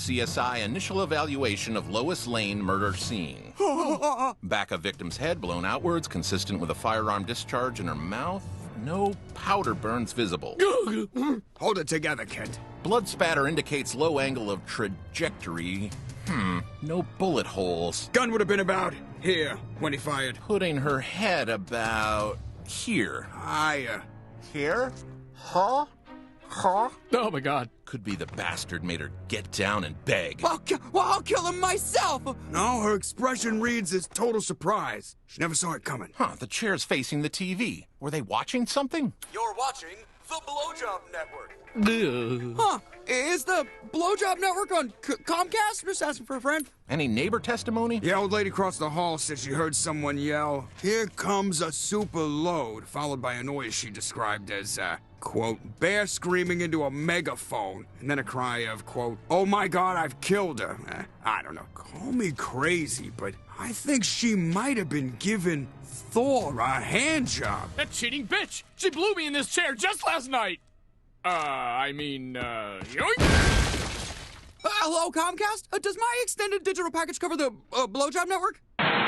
CSI initial evaluation of Lois Lane murder scene. Back of victim's head blown outwards, consistent with a firearm discharge in her mouth. No powder burns visible. Hold it together, Kent. Blood spatter indicates low angle of trajectory. No bullet holes. Gun would have been about here when he fired. Putting her head about here. Here? Huh? Huh? Oh my God. Could be the bastard made her get down and beg. I'll kill him myself! No, her expression reads as total surprise. She never saw it coming. Huh, the chair's facing the TV. Were they watching something? You're watching the Blowjob Network. Huh, is the Blowjob Network on Comcast? Just asking for a friend. Any neighbor testimony? The old lady across the hall said she heard someone yell, "Here comes a super load," followed by a noise she described as, quote, bear screaming into a megaphone, and then a cry of, quote, "Oh my God, I've killed her." I don't know. Call me crazy, but I think she might have been giving Thor a hand job. That cheating bitch! She blew me in this chair just last night! Yoink! Hello, Comcast? Does my extended digital package cover the Blowjob Network?